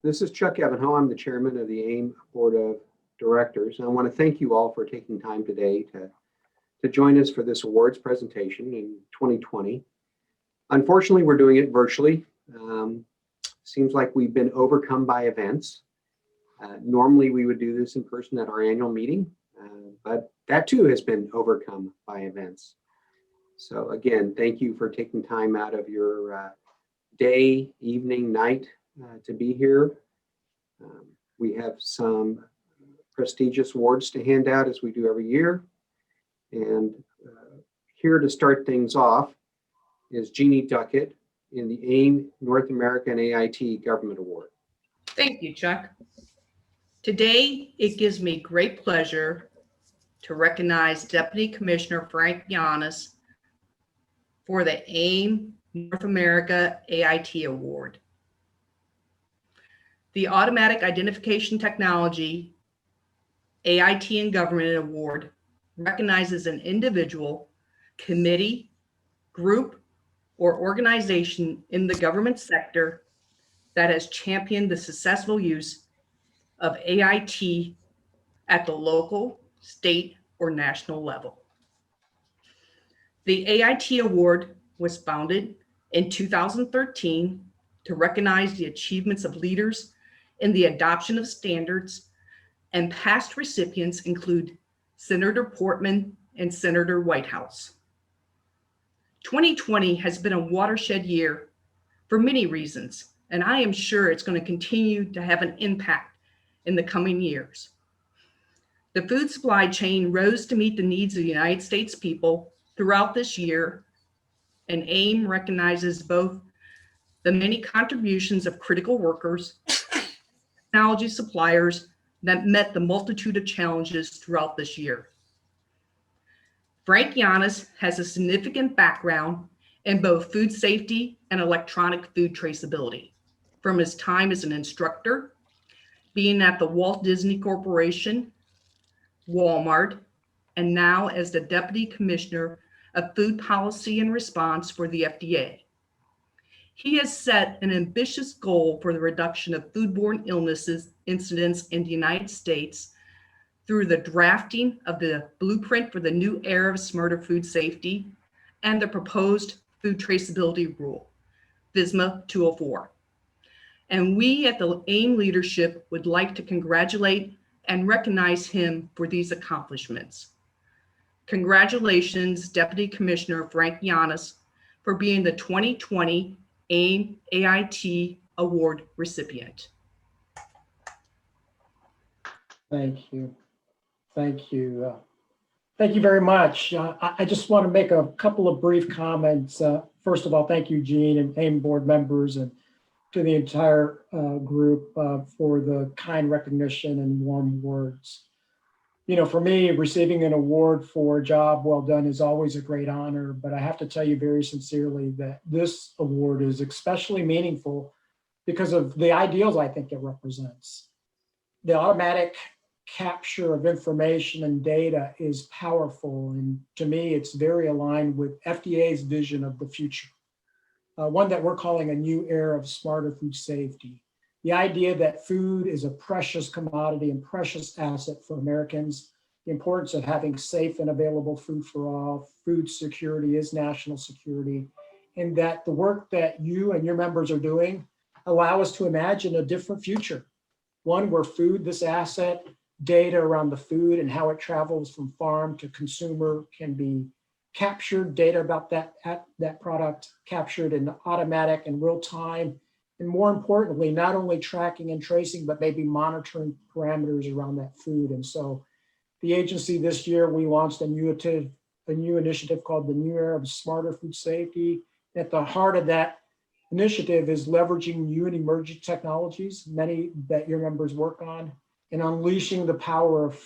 This is Chuck Evanhoe. I'm the chairman of the AIM Board of Directors. And I want to thank you all for taking time today to join us for this awards presentation in 2020. Unfortunately, we're doing it virtually. Seems like we've been overcome by events. Normally, we would do this in person at our annual meeting, but that too has been overcome by events. So again, thank you for taking time out of your day, evening, night to be here. We have some prestigious awards to hand out as we do every year. And here to start things off is Jeannie Duckett in the AIM North American AIT Government Award. Thank you, Chuck. Today, it gives me great pleasure to recognize Deputy Commissioner Frank Giannis for the AIM North America AIT Award. The Automatic Identification Technology AIT in Government Award recognizes an individual, committee, group, or organization in the government sector that has championed the successful use of AIT at the local, state, or national level. The AIT Award was founded in 2013 to recognize the achievements of leaders in the adoption of standards, and past recipients include Senator Portman and Senator Whitehouse. 2020 has been a watershed year for many reasons, and I am sure it's going to continue to have an impact in the coming years. The food supply chain rose to meet the needs of the United States people throughout this year, and AIM recognizes both the many contributions of critical workers, technology suppliers that met the multitude of challenges throughout this year. Frank Giannis has a significant background in both food safety and electronic food traceability, from his time as an instructor, being at the Walt Disney Corporation, Walmart, and now as the Deputy Commissioner of Food Policy and Response for the FDA. He has set an ambitious goal for the reduction of foodborne illnesses incidents in the United States through the drafting of the blueprint for the new era of smarter food safety and the proposed food traceability rule, FSMA 204. And we at the AIM leadership would like to congratulate and recognize him for these accomplishments. Congratulations, Deputy Commissioner Frank Giannis, for being the 2020 AIM AIT Award recipient. Thank you. Thank you. Thank you very much. I just want to make a couple of brief comments. First of all, thank you, Jean and AIM board members, and to the entire group for the kind recognition and warm words. You know, for me, receiving an award for a job well done is always a great honor, but I have to tell you very sincerely that this award is especially meaningful because of the ideals I think it represents. The automatic capture of information and data is powerful, and to me, it's very aligned with FDA's vision of the future, one that we're calling a new era of smarter food safety. The idea that food is a precious commodity and precious asset for Americans, the importance of having safe and available food for all, food security is national security, and that the work that you and your members are doing allow us to imagine a different future, one where food, this asset, data around the food and how it travels from farm to consumer can be captured, data about that product captured in automatic and real time, and more importantly, not only tracking and tracing, but maybe monitoring parameters around that food. And so the agency this year, we launched a new initiative called the New Era of Smarter Food Safety. At the heart of that initiative is leveraging new and emerging technologies, many that your members work on, and unleashing the power of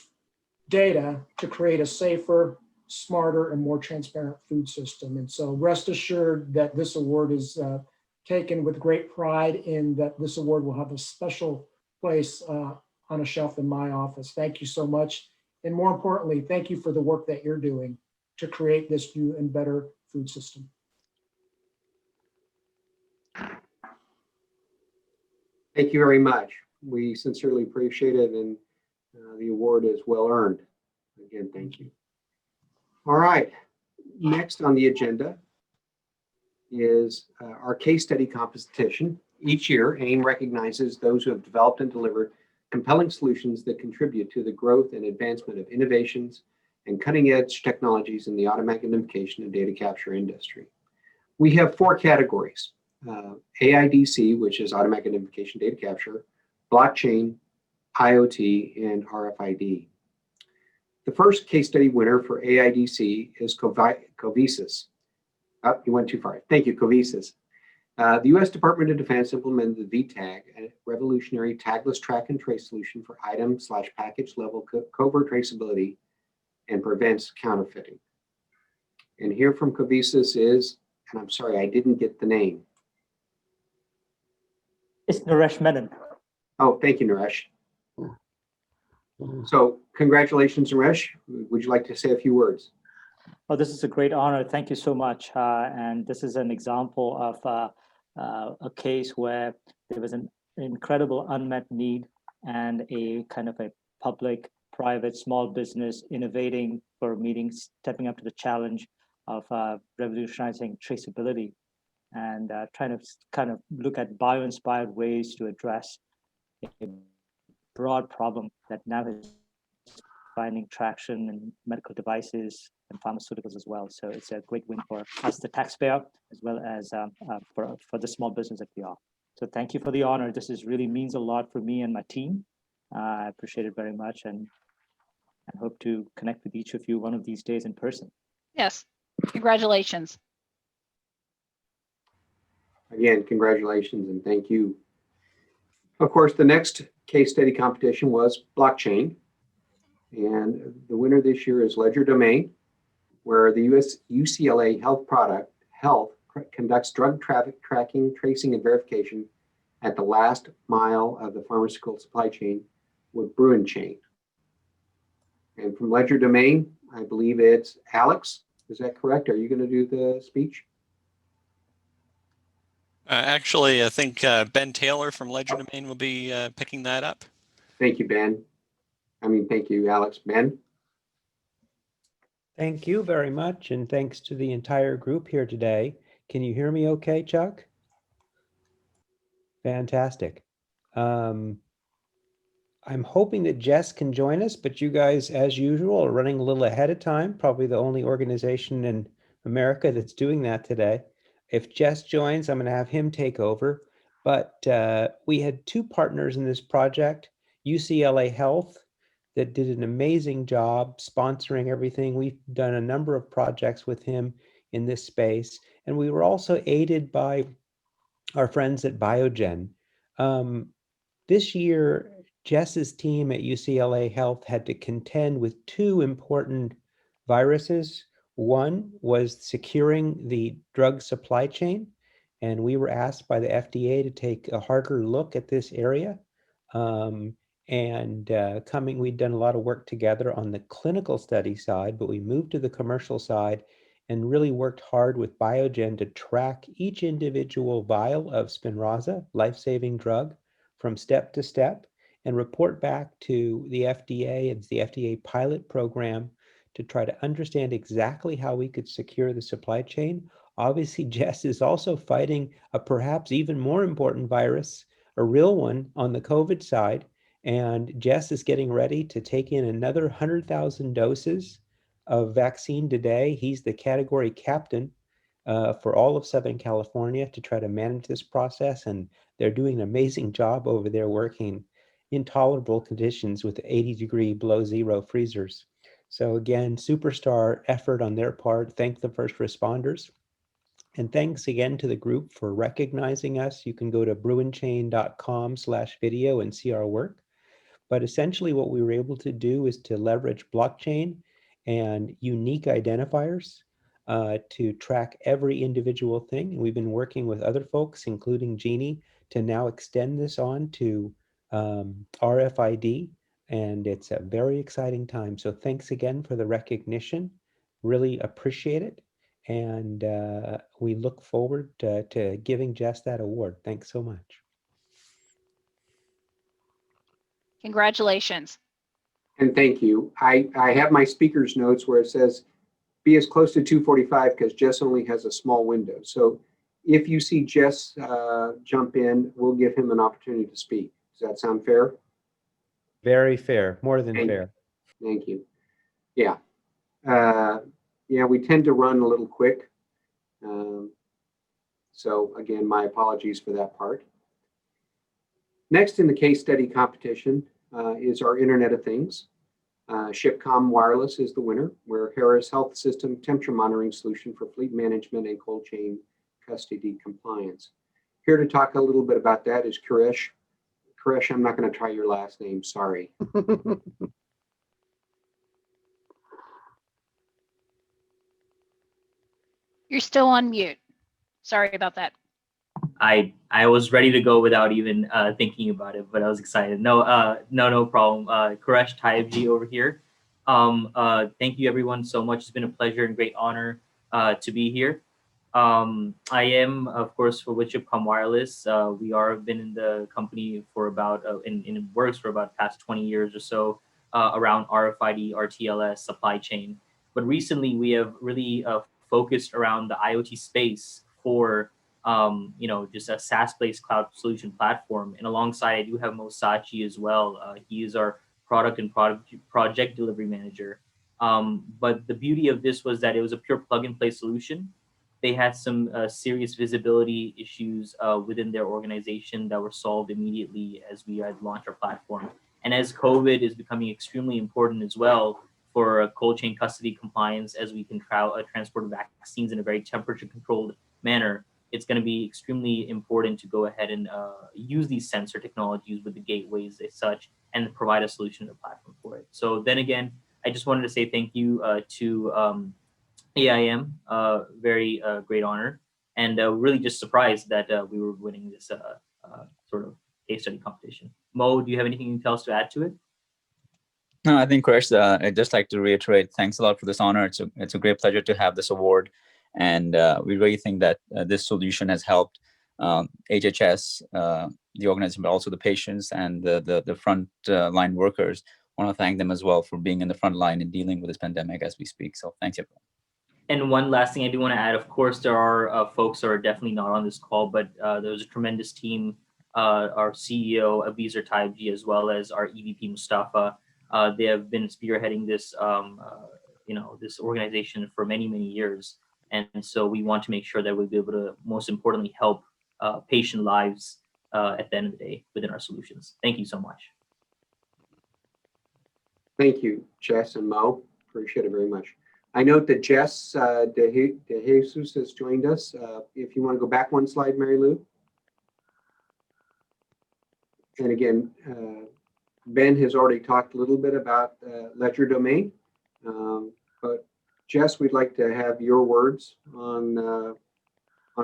data to create a safer, smarter, and more transparent food system. And so rest assured that this award is taken with great pride in that this award will have a special place on a shelf in my office. Thank you so much. And more importantly, thank you for the work that you're doing to create this new and better food system. Thank you very much. We sincerely appreciate it, and the award is well earned. Again, thank you. All right, next on the agenda is our case study competition. Each year, AIM recognizes those who have developed and delivered compelling solutions that contribute to the growth and advancement of innovations and cutting-edge technologies in the automatic identification and data capture industry. We have 4 categories: AIDC, which is automatic identification data capture, blockchain, IoT, and RFID. The first case study winner for AIDC is Covisis. Oh, you went too far. Thank you, Covisis. The U.S. Department of Defense implemented the VTAG, a revolutionary tagless track and trace solution for item/package level covert traceability and prevents counterfeiting. And here from Covisis is, and I'm sorry, I didn't get the name. It's Naresh Menon. Oh, thank you, Naresh. So congratulations, Naresh. Would you like to say a few words? Oh, this is a great honor. Thank you so much. And this is an example of a case where there was an incredible unmet need and a kind of a public, private, small business innovating for meetings, stepping up to the challenge of revolutionizing traceability and trying to kind of look at bio-inspired ways to address a broad problem that now is finding traction in medical devices and pharmaceuticals as well. So it's a great win for us, the taxpayer, as well as for the small business that we are. So thank you for the honor. This really means a lot for me and my team. I appreciate it very much and hope to connect with each of you one of these days in person. Yes, congratulations. Again, congratulations and thank you. Of course, the next case study competition was blockchain. And the winner this year is Ledger Domain, where the UCLA Health conducts drug traffic tracking, tracing, and verification at the last mile of the pharmaceutical supply chain with Bruin Chain. And from Ledger Domain, I believe it's Alex. Is that correct? Are you going to do the speech? Actually, I think Ben Taylor from Ledger Domain will be picking that up. Thank you, Ben. Thank you, Alex. Ben? Thank you very much, and thanks to the entire group here today. Can you hear me okay, Chuck? Fantastic. I'm hoping that Jess can join us, but you guys, as usual, are running a little ahead of time, probably the only organization in America that's doing that today. If Jess joins, I'm going to have him take over. But we had 2 partners in this project, UCLA Health, that did an amazing job sponsoring everything. We've done a number of projects with him in this space. And we were also aided by our friends at Biogen. This year, Jess's team at UCLA Health had to contend with 2 important viruses. One was securing the drug supply chain. And we were asked by the FDA to take a harder look at this area. We'd done a lot of work together on the clinical study side, but we moved to the commercial side and really worked hard with Biogen to track each individual vial of Spinraza, life-saving drug, from step to step and report back to the FDA and the FDA pilot program to try to understand exactly how we could secure the supply chain. Obviously, Jess is also fighting a perhaps even more important virus, a real one on the COVID side. And Jess is getting ready to take in another 100,000 doses of vaccine today. He's the category captain for all of Southern California to try to manage this process. And they're doing an amazing job over there working intolerable conditions with 80-degree below zero freezers. So again, superstar effort on their part. Thank the first responders. And thanks again to the group for recognizing us. You can go to bruinchain.com/video and see our work. But essentially what we were able to do is to leverage blockchain and unique identifiers to track every individual thing. And we've been working with other folks, including Jeannie, to now extend this on to RFID. And it's a very exciting time. So thanks again for the recognition. Really appreciate it. And we look forward to giving Jess that award. Thanks so much. Congratulations. And thank you. I have my speaker's notes where it says, be as close to 2:45 because Jess only has a small window. So if you see Jess jump in, we'll give him an opportunity to speak. Does that sound fair? Very fair, more than Thank you. fair. Thank you. Yeah. Yeah, we tend to run a little quick. So again, my apologies for that part. Next in the case study competition is our Internet of Things. Shipcom Wireless is the winner. We're Harris Health System temperature monitoring solution for fleet management and cold chain custody compliance. Here to talk a little bit about that is Kuresh. Kuresh, I'm not going to try your last name, sorry. You're still on mute. Sorry about that. I was ready to go without even thinking about it, but I was excited. No problem. Kuresh Taibji over here. Thank you everyone so much. It's been a pleasure and great honor to be here. I am, of course, with Shipcom Wireless. We are been in the company for about in works for about past 20 years or so around RFID, RTLS, supply chain. But recently we have really focused around the IoT space for just a SaaS-based cloud solution platform. And alongside, I do have Mo Sachi as well. He is our product and project delivery manager. But the beauty of this was that it was a pure plug-and-play solution. They had some serious visibility issues within their organization that were solved immediately as we had launched our platform. And as COVID is becoming extremely important as well for cold chain custody compliance, as we can transport vaccines in a very temperature-controlled manner, it's going to be extremely important to go ahead and use these sensor technologies with the gateways as such and provide a solution to the platform for it. So then again, I just wanted to say thank you to AIM, very great honor, and really just surprised that we were winning this sort of case study competition. Mo, do you have anything you can tell us to add to it? No, I think, Chris, I'd just like to reiterate, thanks a lot for this honor. It's a great pleasure to have this award. And we really think that this solution has helped HHS, the organization, but also the patients and the front line workers. I want to thank them as well for being in the front line and dealing with this pandemic as we speak. So thanks, everyone. And one last thing I do want to add, of course, there are folks that are definitely not on this call, but there's a tremendous team, our CEO, Abizer Taibji, as well as our EVP, Mustafa. They have been spearheading this, this organization for many, many years. And so we want to make sure that we'll be able to, most importantly, help patient lives at the end of the day within our solutions. Thank you so much. Thank you, Jess and Mo. Appreciate it very much. I note that Jess De Jesus has joined us. If you want to go back one slide, Mary Lou. And again, Ben has already talked a little bit about ledger domain, but Jess, we'd like to have your words on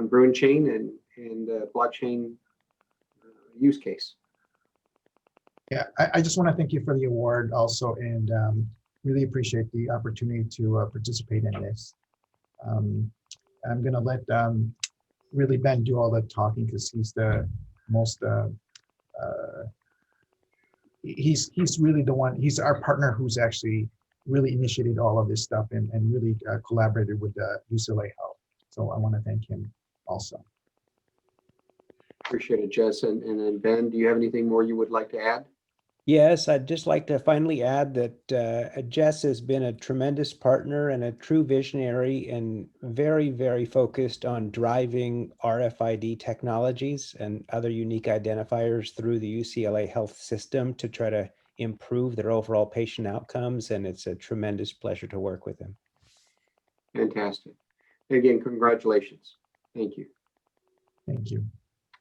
Bruin chain and blockchain use case. Yeah, I just want to thank you for the award also, and really appreciate the opportunity to participate in this. I'm going to let really Ben do all the talking because he's the most, he's really the one, he's our partner who's actually really initiated all of this stuff and really collaborated with UCLA Health. So I want to thank him also. Appreciate it, Jess. And then Ben, do you have anything more you would like to add? Yes, I'd just like to finally add that Jess has been a tremendous partner and a true visionary and very, very focused on driving RFID technologies and other unique identifiers through the UCLA Health system to try to improve their overall patient outcomes. And it's a tremendous pleasure to work with him. Fantastic. Again, congratulations. Thank you. Thank you.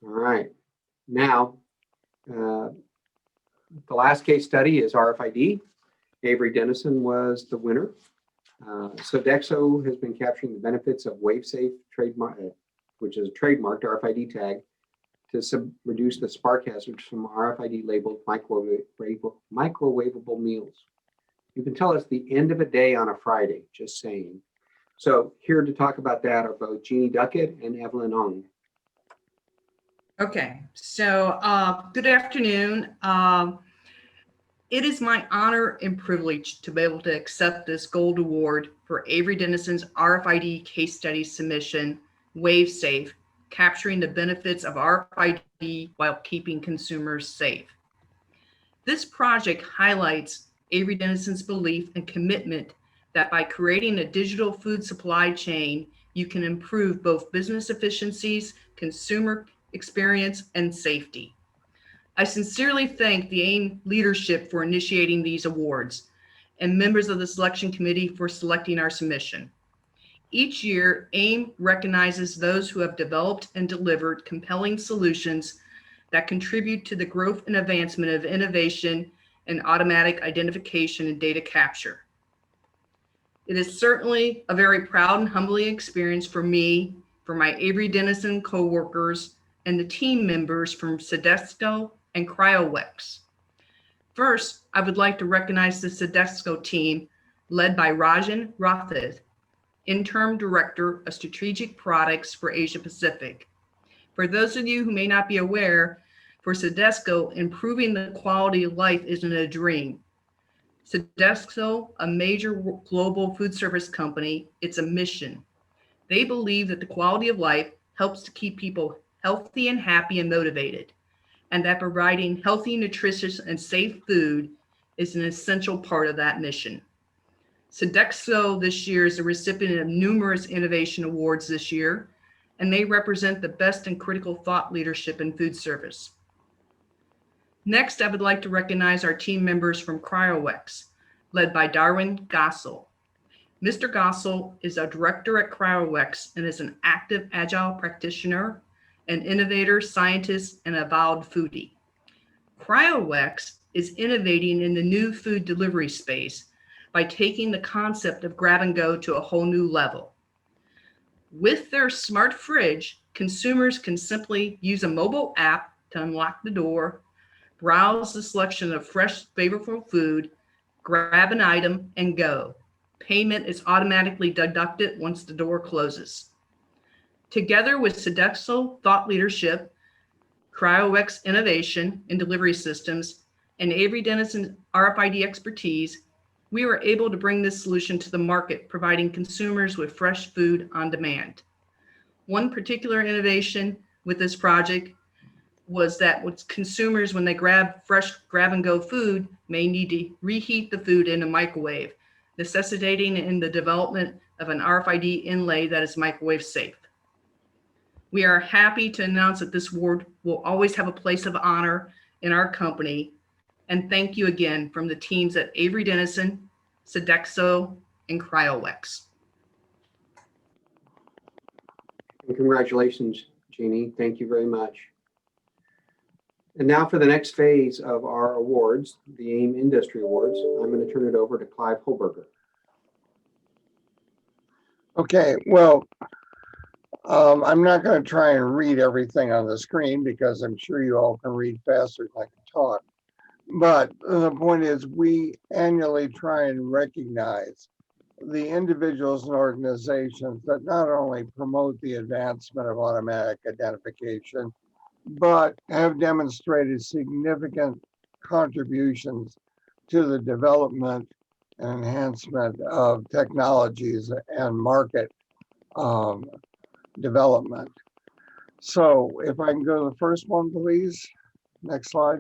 All right. Now, the last case study is RFID. Avery Dennison was the winner. Sodexo has been capturing the benefits of WaveSafe trademark, which is a trademarked RFID tag, to reduce the spark hazards from RFID labeled microwavable meals. You can tell us the end of a day on a Friday, just saying. So here to talk about that are both Jeannie Duckett and Evelyn Ong. Okay, so good afternoon. It is my honor and privilege to be able to accept this gold award for Avery Dennison's RFID case study submission, Wave Safe, capturing the benefits of RFID while keeping consumers safe. This project highlights Avery Dennison's belief and commitment that by creating a digital food supply chain, you can improve both business efficiencies, consumer experience, and safety. I sincerely thank the AIM leadership for initiating these awards and members of the selection committee for selecting our submission. Each year, AIM recognizes those who have developed and delivered compelling solutions that contribute to the growth and advancement of innovation and automatic identification and data capture. It is certainly a very proud and humbling experience for me, for my Avery Dennison coworkers, and the team members from Sodexo and CryoWex. First, I would like to recognize the Sodexo team led by Rajan Rathid, Interim Director of Strategic Products for Asia Pacific. For those of you who may not be aware, for Sodexo, improving the quality of life isn't a dream. Sodexo, a major global food service company, it's a mission. They believe that the quality of life helps to keep people healthy and happy and motivated, and that providing healthy, nutritious, and safe food is an essential part of that mission. Sodexo this year is a recipient of numerous innovation awards this year, and they represent the best in critical thought leadership in food service. Next, I would like to recognize our team members from CryoWex, led by Darwin Gossel. Mr. Gossel is a director at CryoWex and is an active agile practitioner, an innovator, scientist, and avowed foodie. CryoWex is innovating in the new food delivery space by taking the concept of grab and go to a whole new level. With their smart fridge, consumers can simply use a mobile app to unlock the door, browse the selection of fresh, flavorful food, grab an item, and go. Payment is automatically deducted once the door closes. Together with Sodexo thought leadership, CryoWex innovation and delivery systems, and Avery Dennison RFID expertise, we were able to bring this solution to the market, providing consumers with fresh food on demand. One particular innovation with this project was that with consumers, when they grab fresh grab and go food, may need to reheat the food in a microwave, necessitating in the development of an RFID inlay that is microwave safe. We are happy to announce that this award will always have a place of honor in our company. And thank you again from the teams at Avery Dennison, Sodexo, and CryoWex. And congratulations, Jeannie. Thank you very much. And now for the next phase of our awards, the AIM Industry Awards, I'm going to turn it over to Clive Hohberger. Okay, well, I'm not going to try and read everything on the screen because I'm sure you all can read faster than I can talk. But the point is, we annually try and recognize the individuals and organizations that not only promote the advancement of automatic identification, but have demonstrated significant contributions to the development and enhancement of technologies and market development. So if I can go to the first one, please. Next slide.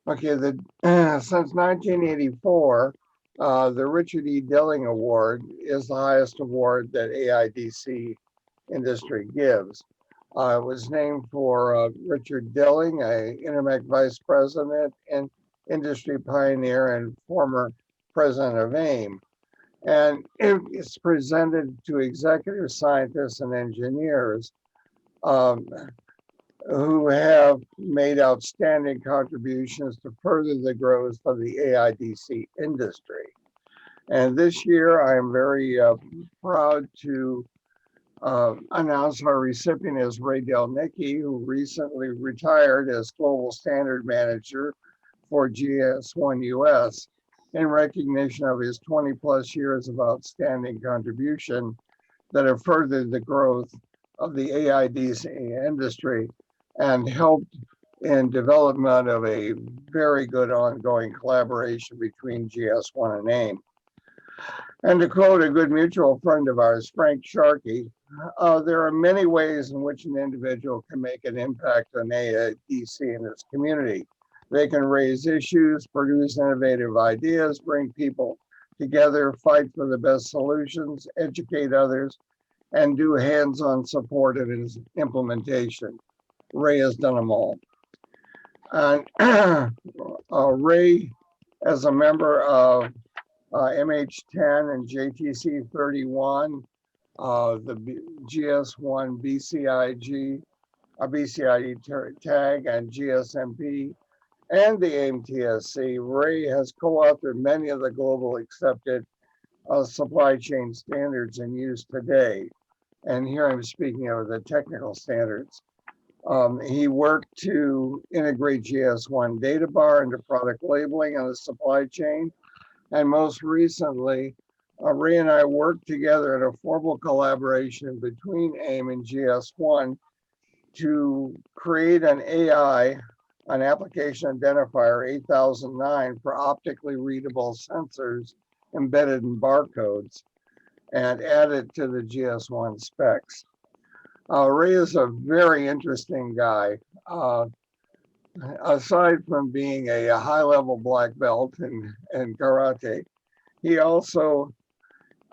Okay, since 1984, the Richard E. Dilling Award is the highest award that AIDC industry gives. It was named for Richard Dilling, a Intermec vice president and industry pioneer and former president of AIM. And it's presented to executive scientists and engineers who have made outstanding contributions to further the growth of the AIDC industry. And this year, I am very proud to announce our recipient is Ray Delnicki, who recently retired as Global Standard Manager for GS1 US in recognition of his 20+ years of outstanding contribution that have furthered the growth of the AIDC industry and helped in development of a very good ongoing collaboration between GS1 and AIM. And to quote a good mutual friend of ours, Frank Sharkey, there are many ways in which an individual can make an impact on AIDC in its community. They can raise issues, produce innovative ideas, bring people together, fight for the best solutions, educate others, and do hands-on support of its implementation. Ray has done them all. And Ray, as a member of MH10 and JTC 31, the GS1 BCIG, BCIE tag, and GSMP, and the AIM TSC, Ray has co-authored many of the global accepted supply chain standards in use today. And here I'm speaking of the technical standards. He worked to integrate GS1 data bar into product labeling on the supply chain. And most recently, Ray and I worked together in a formal collaboration between AIM and GS1 to create an AI, an application identifier 8009 for optically readable sensors embedded in barcodes and add it to the GS1 specs. Ray is a very interesting guy. Aside from being a high-level black belt in karate, he also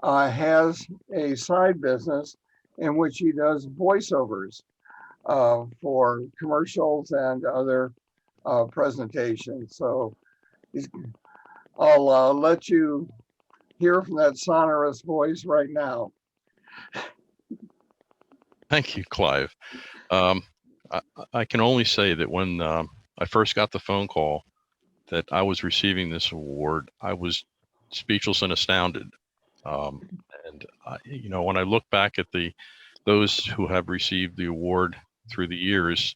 has a side business in which he does voiceovers for commercials and other presentations. So I'll let you hear from that sonorous voice right now. Thank you, Clive. I can only say that when I first got the phone call that I was receiving this award, I was speechless and astounded. You know, when I look back at those who have received the award through the years,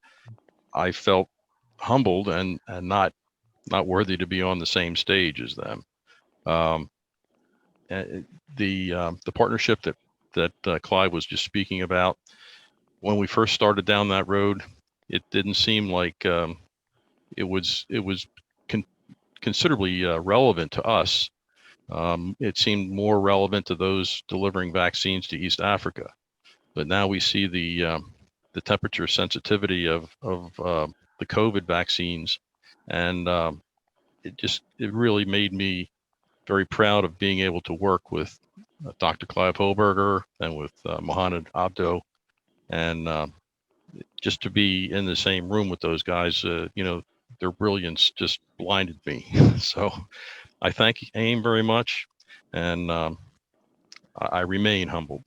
I felt humbled and not worthy to be on the same stage as them. The partnership that Clive was just speaking about, when we first started down that road, it didn't seem like it was considerably relevant to us. It seemed more relevant to those delivering vaccines to East Africa. But now we see the temperature sensitivity of the COVID vaccines, and it really made me very proud of being able to work with Dr. Clive Hohberger and with Mohamed Abdo, and just to be in the same room with those guys, you know, their brilliance just blinded me. So I thank AIM very much, and I remain humbled.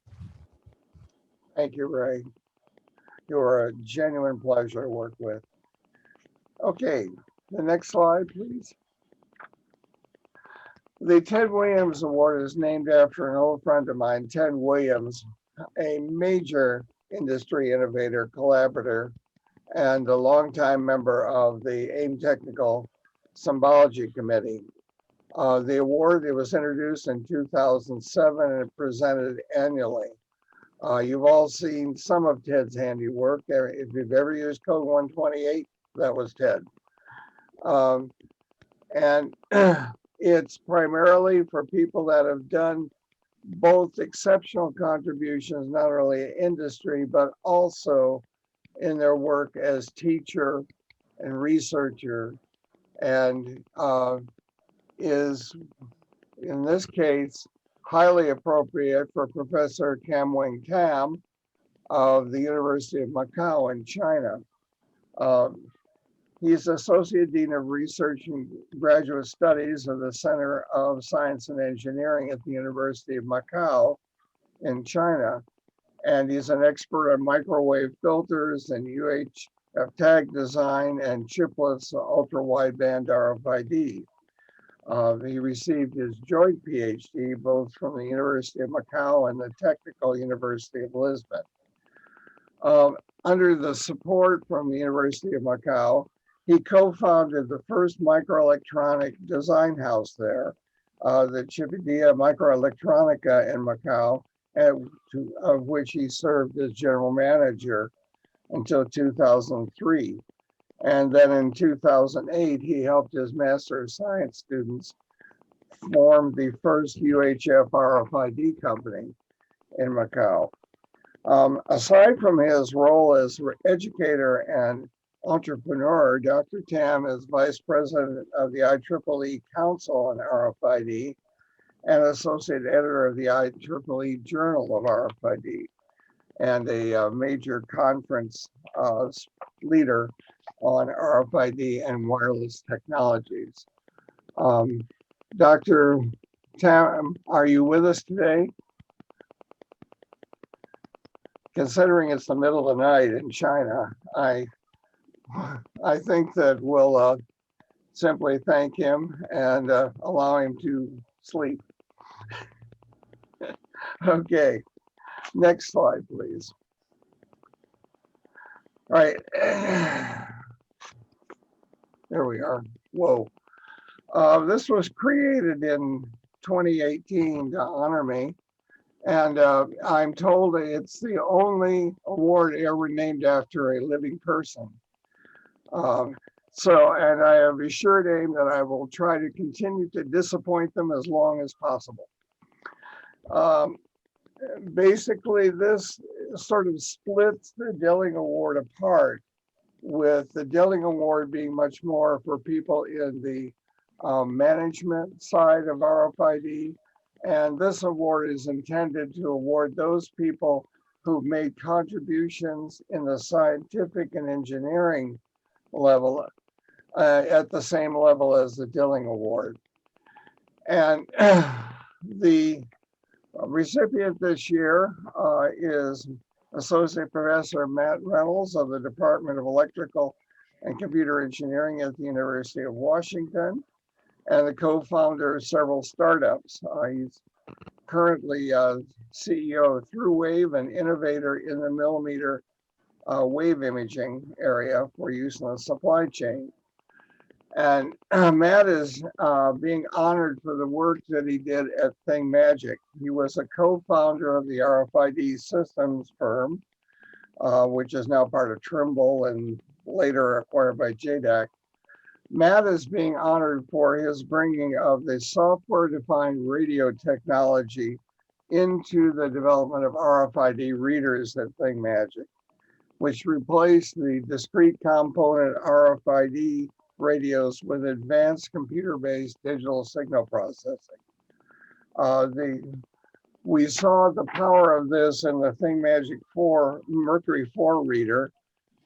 Thank you, Ray. You're a genuine pleasure to work with. Okay, the next slide, please. The Ted Williams Award is named after an old friend of mine, Ted Williams, a major industry innovator, collaborator, and a longtime member of the AIM Technical Symbology Committee. The award, it was introduced in 2007 and presented annually. You've all seen some of Ted's handiwork. If you've ever used Code 128, that was Ted. And it's primarily for people that have done both exceptional contributions, not only in industry, but also in their work as teacher and researcher, and is, in this case, highly appropriate for Professor Kam Wing Tam of the University of Macau in China. He's Associate Dean of Research and Graduate Studies of the Center of Science and Engineering at the University of Macau in China. And he's an expert on microwave filters and UHF tag design and chipless ultra-wideband RFID. He received his joint PhD both from the University of Macau and the Technical University of Lisbon. Under the support from the University of Macau, he co-founded the first microelectronic design house there, the Chipidia Microelectronica in Macau, of which he served as general manager until 2003. And then in 2008, he helped his Master of Science students form the first UHF RFID company in Macau. Aside from his role as educator and entrepreneur, Dr. Tam is Vice President of the IEEE Council on RFID and Associate Editor of the IEEE Journal of RFID, and a major conference leader on RFID and wireless technologies. Dr. Tam, are you with us today? Considering it's the middle of the night in China, I think that we'll simply thank him and allow him to sleep. Okay, next slide, please. All right, there we are. Whoa. This was created in 2018 to honor me. And I'm told that it's the only award ever named after a living person. And I have assured AIM that I will try to continue to disappoint them as long as possible. Basically, this sort of splits the Dilling Award apart, with the Dilling Award being much more for people in the management side of RFID. And this award is intended to award those people who've made contributions in the scientific and engineering level at the same level as the Dilling Award. And the recipient this year is Associate Professor Matt Reynolds of the Department of Electrical and Computer Engineering at the University of Washington, and the co-founder of several startups. He's currently CEO of ThruWave, an innovator in the millimeter wave imaging area for use in the supply chain. And Matt is being honored for the work that he did at ThingMagic. He was a co-founder of the RFID systems firm, which is now part of Trimble and later acquired by JDAC. Matt is being honored for his bringing of the software-defined radio technology into the development of RFID readers at ThingMagic, which replaced the discrete component RFID radios with advanced computer-based digital signal processing. We saw the power of this in the ThingMagic 4 Mercury 4 reader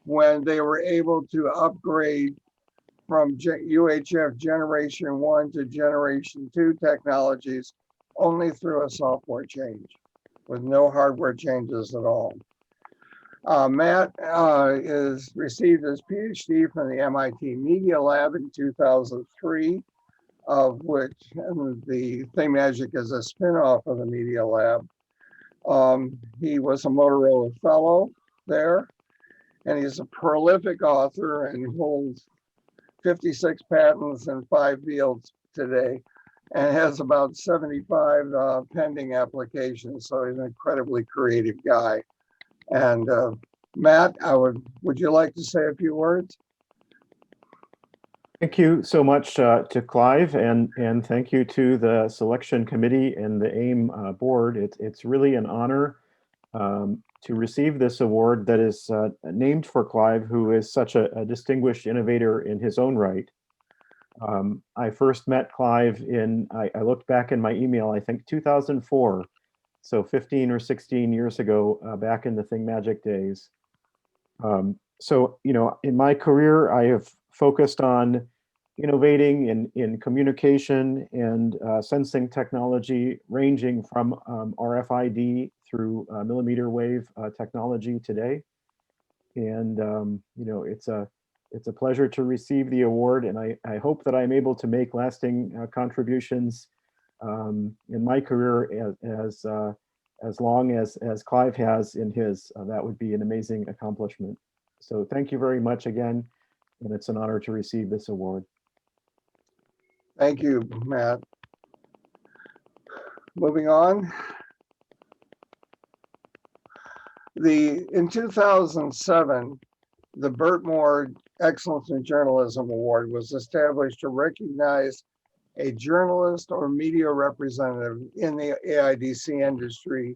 when they were able to upgrade from UHF Generation 1 to Generation 2 technologies only through a software change with no hardware changes at all. Matt received his PhD from the MIT Media Lab in 2003, of which the ThingMagic is a spin-off of the Media Lab. He was a Motorola Fellow there, and he's a prolific author and holds 56 patents in 5 fields today, and has about 75 pending applications. So he's an incredibly creative guy. And Matt, would you like to say a few words? Thank you so much to Clive, and thank you to the selection committee and the AIM board. It's really an honor to receive this award that is named for Clive, who is such a distinguished innovator in his own right. I first met Clive I looked back in my email, I think 2004, so 15 or 16 years ago, back in the ThingMagic days. So, in my career, I have focused on innovating in communication and sensing technology, ranging from RFID through millimeter wave technology today. And it's a pleasure to receive the award, and I hope that I'm able to make lasting contributions in my career as long as Clive has in his. That would be an amazing accomplishment. So thank you very much again, and it's an honor to receive this award. Thank you, Matt. Moving on. In 2007, the Bert Excellence in Journalism Award was established to recognize a journalist or media representative in the AIDC industry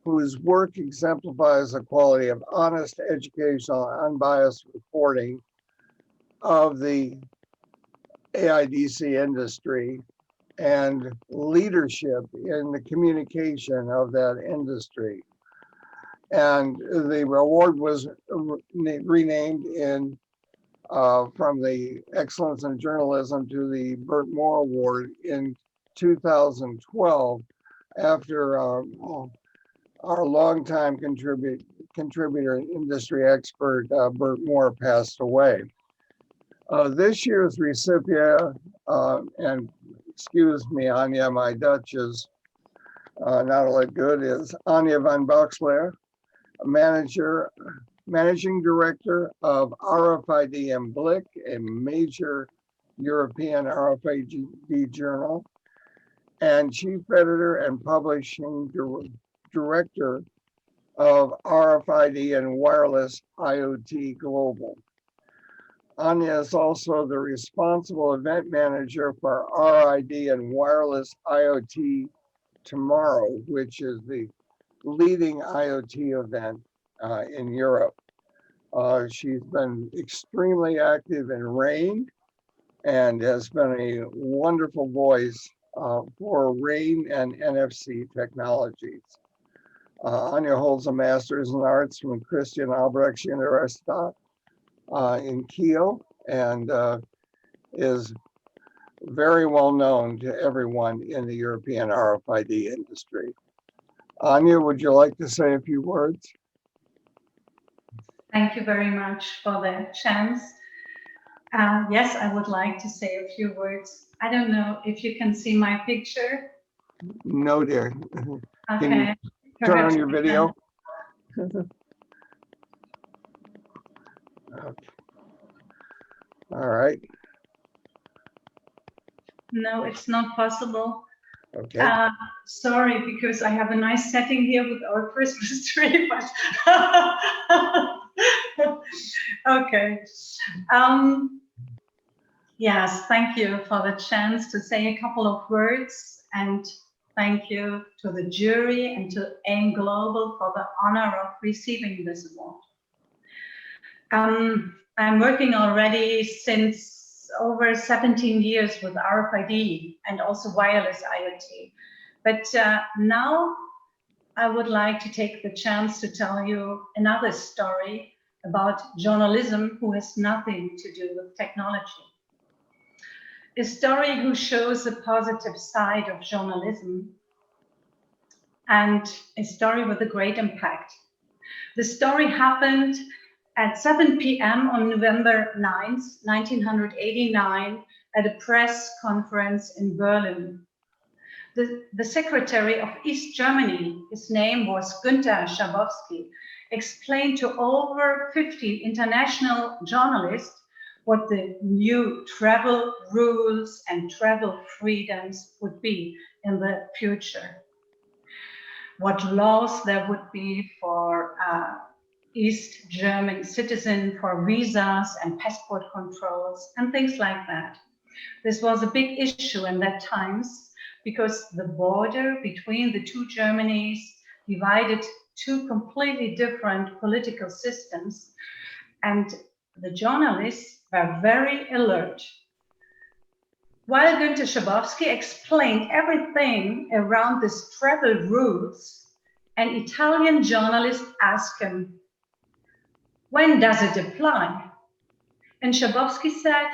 whose work exemplifies the quality of honest, educational, unbiased reporting of the AIDC industry and leadership in the communication of that industry. And the award was renamed from the Excellence in Journalism to the Bert Moore Award in 2012 after our longtime contributor and industry expert, Bert Moore, passed away. This year's recipient, and excuse me, Anya, my Dutch is not all that good, is Anya van Boxler, managing director of RFID and Blick, a major European RFID journal, and chief editor and publishing director of RFID and Wireless IoT Global. Anya is also the responsible event manager for RFID and Wireless IoT Tomorrow, which is the leading IoT event in Europe. She's been extremely active in RAIN and has been a wonderful voice for RAIN and NFC technologies. Anya holds a master's in arts from Christian Albrechts Universität in Kiel and is very well known to everyone in the European RFID industry. Anya, would you like to say a few words? Thank you very much for the chance. Yes, I would like to say a few words. I don't know if you can see my picture. No, dear. Okay. Can you turn on your video? Okay. All right. No, it's not possible. Okay. Sorry, because I have a nice setting here with our Christmas tree, but okay. Yes, thank you for the chance to say a couple of words, and thank you to the jury and to AIM Global for the honor of receiving this award. I'm working already since over 17 years with RFID and also wireless IoT. But now I would like to take the chance to tell you another story about journalism who has nothing to do with technology. A story who shows the positive side of journalism and a story with a great impact. The story happened at 7 p.m. on November 9th, 1989, at a press conference in Berlin. The secretary of East Germany, his name was Günther Schabowski, explained to over 50 international journalists what the new travel rules and travel freedoms would be in the future. What laws there would be for East German citizen for visas and passport controls and things like that. This was a big issue in that times because the border between the two Germanys divided two completely different political systems, and the journalists were very alert. While Günther Schabowski explained everything around these travel rules, an Italian journalist asked him, "When does it apply?" And Schabowski said,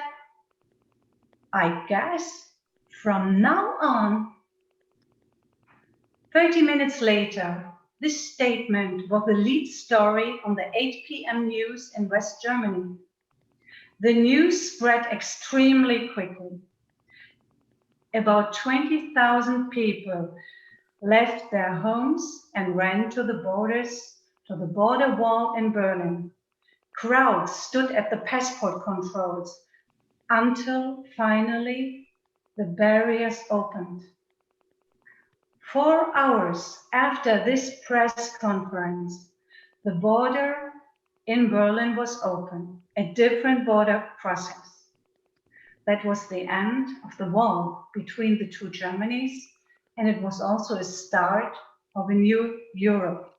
"I guess from now on." 30 minutes later, this statement was the lead story on the 8 p.m. news in West Germany. The news spread extremely quickly. About 20,000 people left their homes and ran to the borders, to the border wall in Berlin. Crowds stood at the passport controls until finally the barriers opened. 4 hours after this press conference, the border in Berlin was open. a different border crossings. That was the end of the wall between the two Germanys, and it was also a start of a new Europe.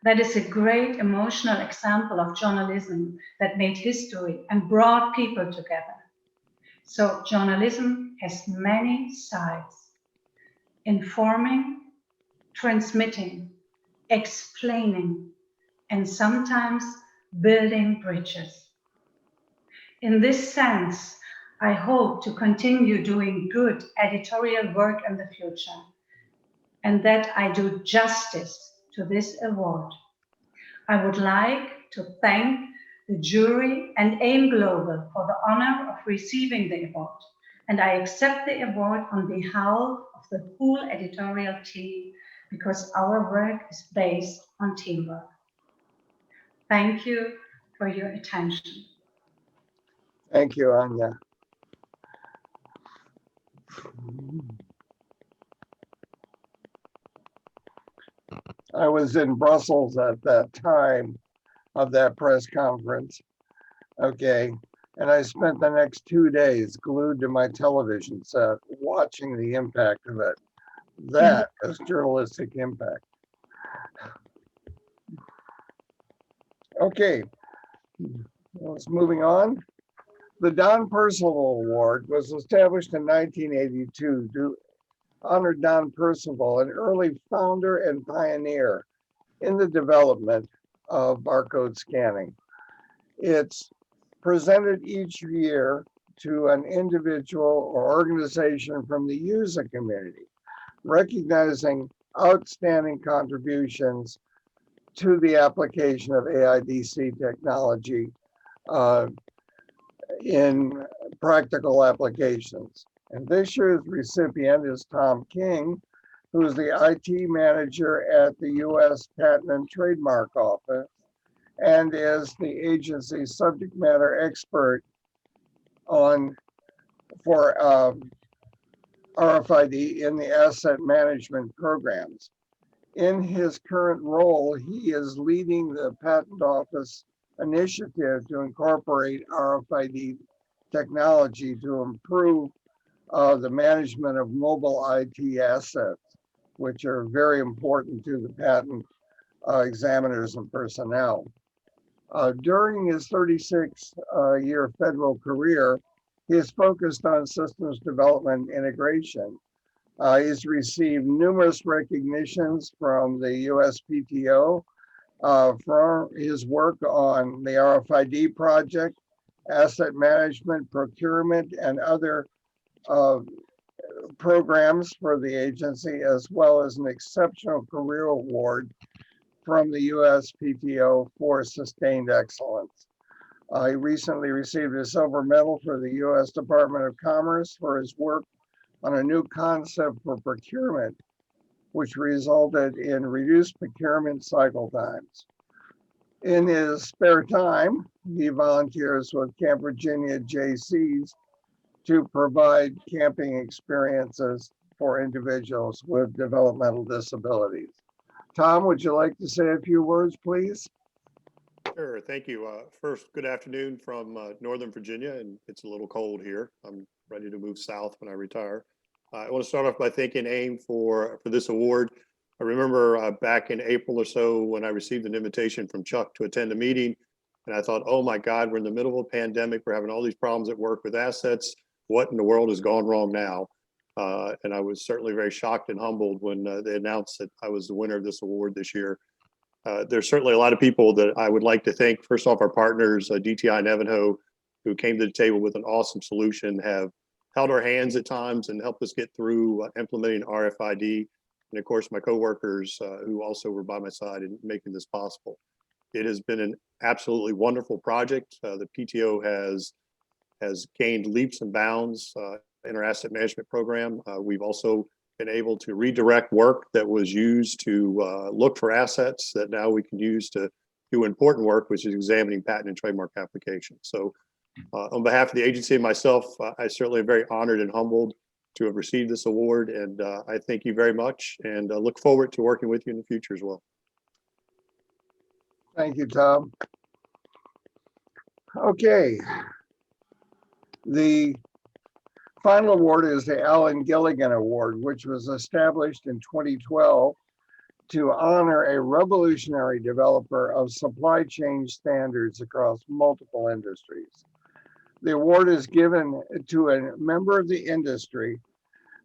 That is a great emotional example of journalism that made history and brought people together. So journalism has many sides: informing, transmitting, explaining, and sometimes building bridges. In this sense, I hope to continue doing good editorial work in the future, and that I do justice to this award. I would like to thank the jury and AIM Global for the honor of receiving the award, and I accept the award on behalf of the whole editorial team because our work is based on teamwork. Thank you for your attention. Thank you, Anya. I was in Brussels at that time of that press conference. Okay. And I spent the next 2 days glued to my television set, watching the impact of it. That is journalistic impact. Okay, let's moving on. The Don Percival Award was established in 1982 to honor Don Percival, an early founder and pioneer in the development of barcode scanning. It's presented each year to an individual or organization from the user community, recognizing outstanding contributions to the application of AIDC technology in practical applications. And this year's recipient is Tom King, who is the IT manager at the U.S. Patent and Trademark Office and is the agency's subject matter expert for RFID in the asset management programs. In his current role, he is leading the Patent Office initiative to incorporate RFID technology to improve the management of mobile IT assets, which are very important to the patent examiners and personnel. During his 36-year federal career, he has focused on systems development and integration. He's received numerous recognitions from the USPTO for his work on the RFID project, asset management, procurement, and other programs for the agency, as well as an exceptional career award from the USPTO for sustained excellence. He recently received a silver medal for the U.S. Department of Commerce for his work on a new concept for procurement, which resulted in reduced procurement cycle times. In his spare time, he volunteers with Camp Virginia JCs to provide camping experiences for individuals with developmental disabilities. Tom, would you like to say a few words, please? Sure, thank you. First, good afternoon from Northern Virginia, and it's a little cold here. I'm ready to move south when I retire. I want to start off by thanking AIM for this award. I remember back in April or so when I received an invitation from Chuck to attend a meeting, and I thought, oh my God, we're in the middle of a pandemic. We're having all these problems at work with assets. What in the world has gone wrong now? And I was certainly very shocked and humbled when they announced that I was the winner of this award this year. There's certainly a lot of people that I would like to thank. First off, our partners, DTI and Evanho, who came to the table with an awesome solution, have held our hands at times and helped us get through implementing RFID. And of course, my coworkers who also were by my side in making this possible. It has been an absolutely wonderful project. The PTO has gained leaps and bounds in our asset management program. We've also been able to redirect work that was used to look for assets that now we can use to do important work, which is examining patent and trademark applications. So on behalf of the agency and myself, I certainly am very honored and humbled to have received this award. And I thank you very much and look forward to working with you in the future as well. Thank you, Tom. Okay. The final award is the Allan Gilligan Award, which was established in 2012 to honor a revolutionary developer of supply chain standards across multiple industries. The award is given to a member of the industry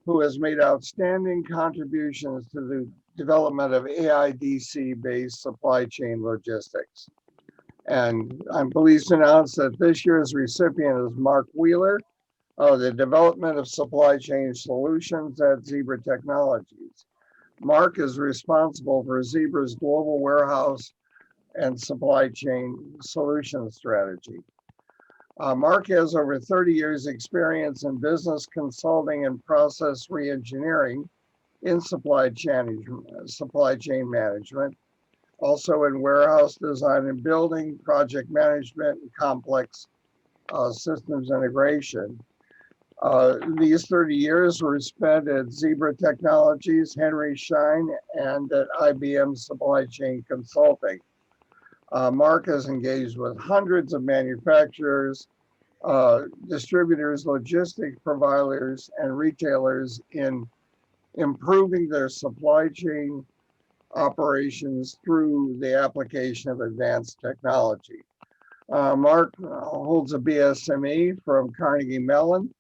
who has made outstanding contributions to the development of AIDC-based supply chain logistics. And I'm pleased to announce that this year's recipient is Mark Wheeler of the Development of Supply Chain Solutions at Zebra Technologies. Mark is responsible for Zebra's global warehouse and supply chain solution strategy. Mark has over 30 years experience in business consulting and process reengineering in supply chain management, also in warehouse design and building, project management, and complex systems integration. These 30 years were spent at Zebra Technologies, Henry Schein, and at IBM Supply Chain Consulting. Mark has engaged with hundreds of manufacturers, distributors, logistics providers, and retailers in improving their supply chain operations through the application of advanced technology. Mark holds a BSME from Carnegie Mellon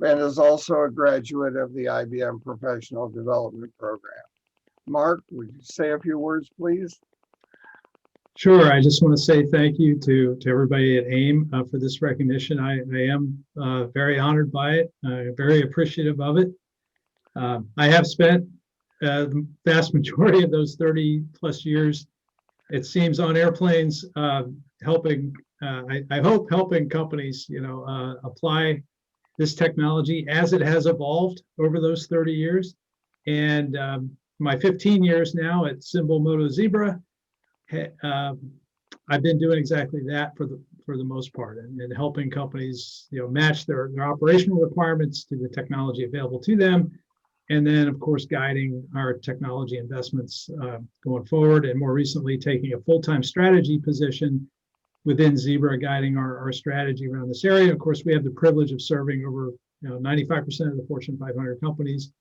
and is also a graduate of the IBM Professional Development Program. Mark, would you say a few words, please? Sure. I just want to say thank you to everybody at AIM for this recognition. I am very honored by it, very appreciative of it. I have spent the vast majority of those 30 plus years, it seems, on airplanes, helping, I hope helping companies, apply this technology as it has evolved over those 30 years. And my 15 years now at Symbol Moto Zebra, I've been doing exactly that for the most part, and helping companies, match their operational requirements to the technology available to them, and then of course guiding our technology investments going forward, and more recently taking a full-time strategy position within Zebra, guiding our strategy around this area. Of course, we have the privilege of serving over 95% of the Fortune 500 companies,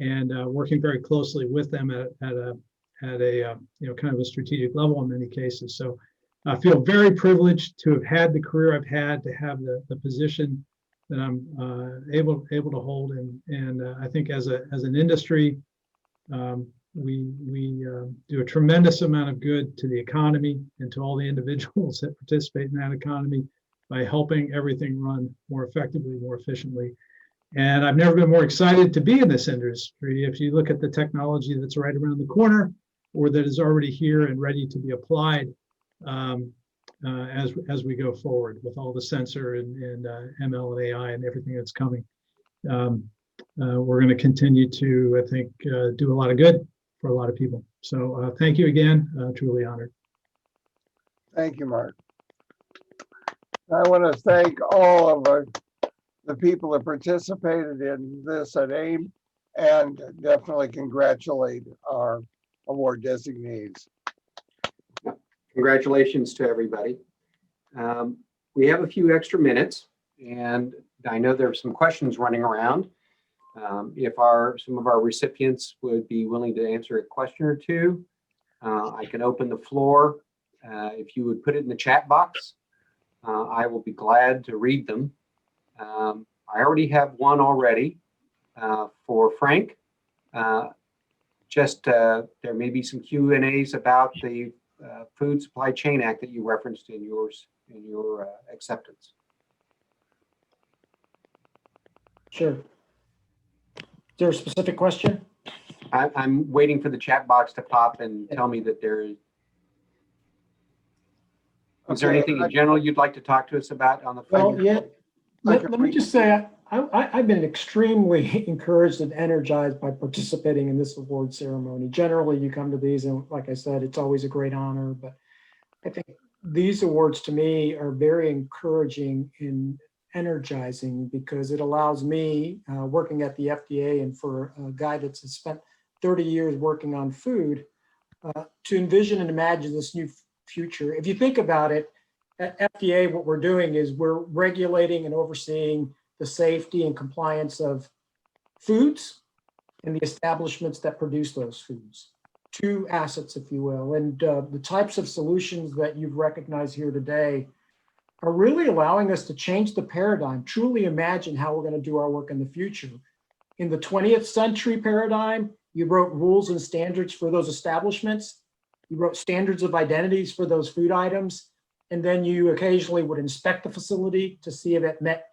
and working very closely with them at a kind of a strategic level in many cases. So I feel very privileged to have had the career I've had, to have the position that I'm able to hold. And I think as an industry, we do a tremendous amount of good to the economy and to all the individuals that participate in that economy by helping everything run more effectively, more efficiently. And I've never been more excited to be in this industry. If you look at the technology that's right around the corner, or that is already here and ready to be applied as we go forward with all the sensor and ML and AI and everything that's coming. We're going to continue to, I think, do a lot of good for a lot of people. So thank you again, truly honored. Thank you, Mark. I want to thank all of the people that participated in this at AIM, and definitely congratulate our award designees. Congratulations to everybody. We have a few extra minutes, and I know there are some questions running around. If some of our recipients would be willing to answer a question or two, I can open the floor. If you would put it in the chat box, I will be glad to read them. I already have one already for Frank. There may be some Q&As about the Food Supply Chain Act that you referenced in your acceptance. Sure. Is there a specific question? I'm waiting for the chat box to pop and tell me that there is. Is there anything in general you'd like to talk to us about on the phone? Well, yeah. Let me just say, I've been extremely encouraged and energized by participating in this award ceremony. Generally, you come to these, and like I said, it's always a great honor. But I think these awards to me are very encouraging and energizing, because it allows me, working at the FDA and for a guy that's spent 30 years working on food, to envision and imagine this new future. If you think about it, At FDA, what we're doing is we're regulating and overseeing the safety and compliance of foods and the establishments that produce those foods. Two assets, if you will. And the types of solutions that you've recognized here today are really allowing us to change the paradigm, truly imagine how we're going to do our work in the future. In the 20th century paradigm, you wrote rules and standards for those establishments. You wrote standards of identities for those food items. And then you occasionally would inspect the facility to see if it met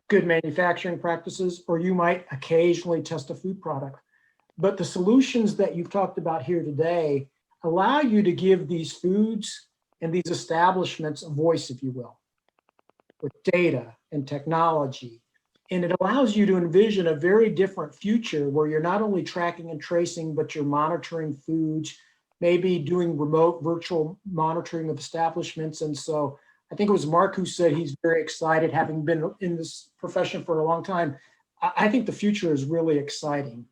good manufacturing practices, or you might occasionally test a food product. But the solutions that you've talked about here today allow you to give these foods and these establishments a voice, if you will, with data and technology. And it allows you to envision a very different future where you're not only tracking and tracing, but you're monitoring foods, maybe doing remote virtual monitoring of establishments. And so I think it was Mark who said he's very excited, having been in this profession for a long time. I think the future is really exciting.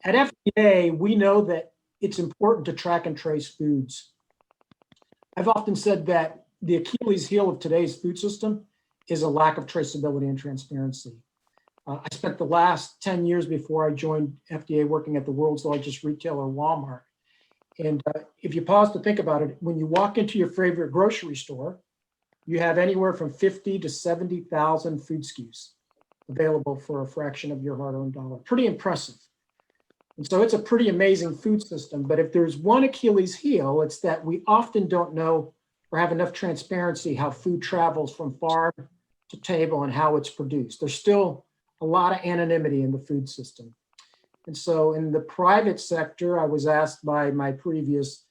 At FDA, we know that it's important to track and trace foods. I've often said that the Achilles heel of today's food system is a lack of traceability and transparency. I spent the last 10 years before I joined FDA working at the world's largest retailer, Walmart. And if you pause to think about it, when you walk into your favorite grocery store, you have anywhere from 50 to 70,000 food SKUs available for a fraction of your hard-earned dollar. Pretty impressive. And so it's a pretty amazing food system. But if there's one Achilles heel, it's that we often don't know or have enough transparency how food travels from farm to table and how it's produced. There's still a lot of anonymity in the food system. And so in the private sector, I was asked by my previous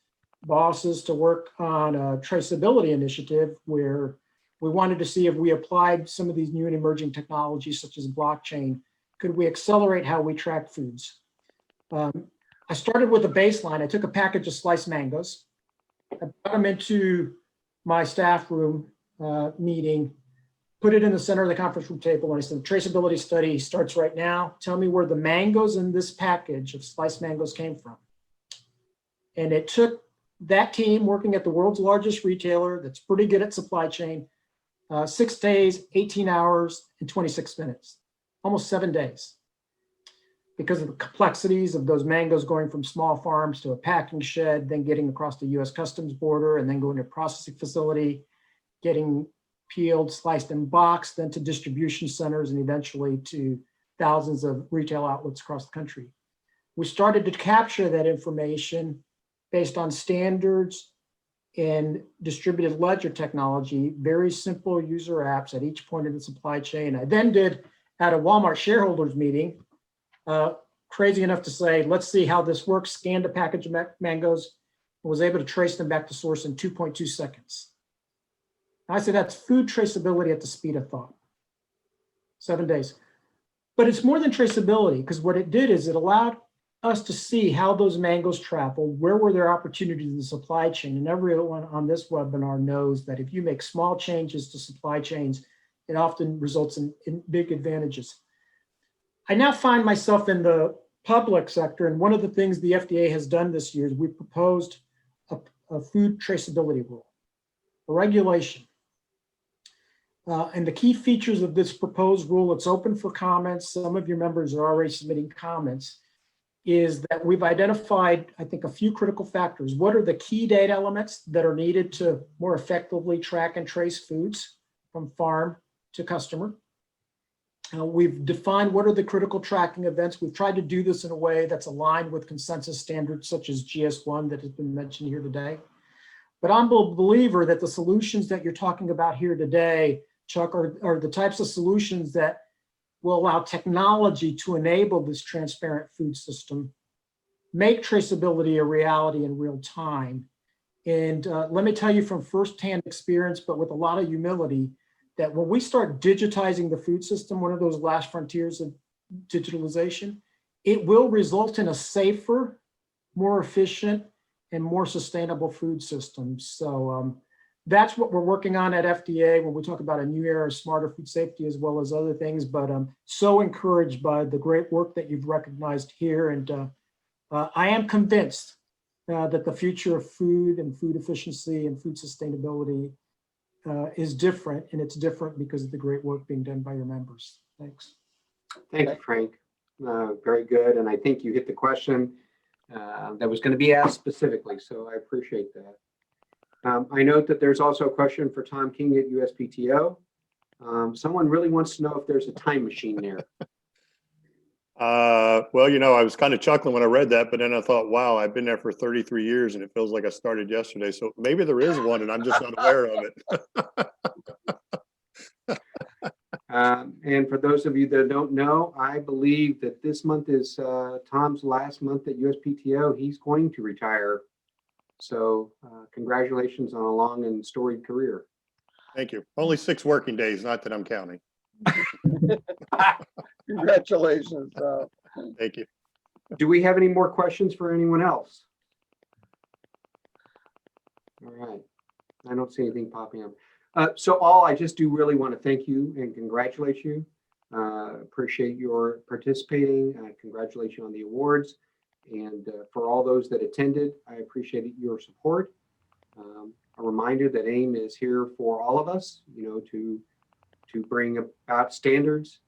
bosses to work on a traceability initiative where we wanted to see if we applied some of these new and emerging technologies such as blockchain, could we accelerate how we track foods? I started with a baseline. I took a package of sliced mangoes. I brought them into my staff room meeting, put it in the center of the conference room table, and I said, the traceability study starts right now. Tell me where the mangoes in this package of sliced mangoes came from. And it took that team working at the world's largest retailer that's pretty good at supply chain, 6 days, 18 hours, and 26 minutes, almost 7 days. Because of the complexities of those mangoes going from small farms to a packing shed, then getting across the US Customs border, and then going to a processing facility, getting peeled, sliced, and boxed, then to distribution centers, and eventually to thousands of retail outlets across the country. We started to capture that information based on standards and distributed ledger technology, very simple user apps at each point in the supply chain. I then did at a Walmart shareholders meeting, crazy enough to say, let's see how this works, scanned a package of mangoes, and was able to trace them back to source in 2.2 seconds. I say that's food traceability at the speed of thought. 7 days. But it's more than traceability, because what it did is it allowed us to see how those mangoes traveled, where were their opportunities in the supply chain. And everyone on this webinar knows that if you make small changes to supply chains, it often results in big advantages. I now find myself in the public sector, and one of the things the FDA has done this year is we proposed a food traceability rule, a regulation. And the key features of this proposed rule, it's open for comments. Some of your members are already submitting comments, is that we've identified, I think, a few critical factors. What are the key data elements that are needed to more effectively track and trace foods from farm to customer? We've defined what are the critical tracking events. We've tried to do this in a way that's aligned with consensus standards such as GS1 that has been mentioned here today. But I'm a believer that the solutions that you're talking about here today, Chuck, are the types of solutions that will allow technology to enable this transparent food system, make traceability a reality in real time. And let me tell you from firsthand experience, but with a lot of humility, that when we start digitizing the food system, one of those last frontiers of digitalization, it will result in a safer, more efficient, and more sustainable food system. So that's what we're working on at FDA when we talk about a new era of smarter food safety as well as other things. But I'm so encouraged by the great work that you've recognized here. And I am convinced that the future of food and food efficiency and food sustainability is different, and it's different because of the great work being done by your members. Thanks. Thank you, Frank. Very good. And I think you hit the question that was going to be asked specifically, so I appreciate that. I note that there's also a question for Tom King at USPTO. Someone really wants to know if there's a time machine there. Well, I was kind of chuckling when I read that, but then I thought, wow, I've been there for 33 years and it feels like I started yesterday. So maybe there is one and I'm just not aware of it. And for those of you that don't know, I believe that this month is Tom's last month at USPTO. He's going to retire. So congratulations on a long and storied career. Thank you. Only 6 working days, not that I'm counting. Congratulations. Thank you. Do we have any more questions for anyone else? All right. I don't see anything popping up. So I just do really want to thank you and congratulate you. Appreciate your participating. Congratulate you on the awards. And for all those that attended, I appreciate your support. A reminder that AIM is here for all of us, to bring about standards,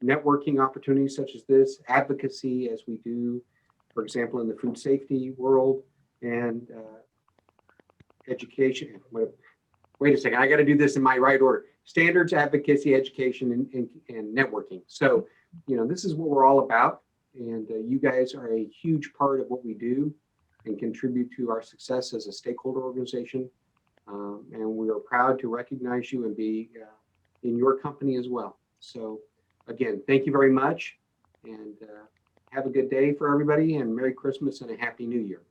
networking opportunities such as this, advocacy as we do, for example, in the food safety world, and education. Wait a second, I got to do this in my right order. Standards, advocacy, education, and networking. So, this is what we're all about. And you guys are a huge part of what we do and contribute to our success as a stakeholder organization. And we are proud to recognize you and be in your company as well. So again, thank you very much, and have a good day for everybody, and Merry Christmas and a Happy New Year.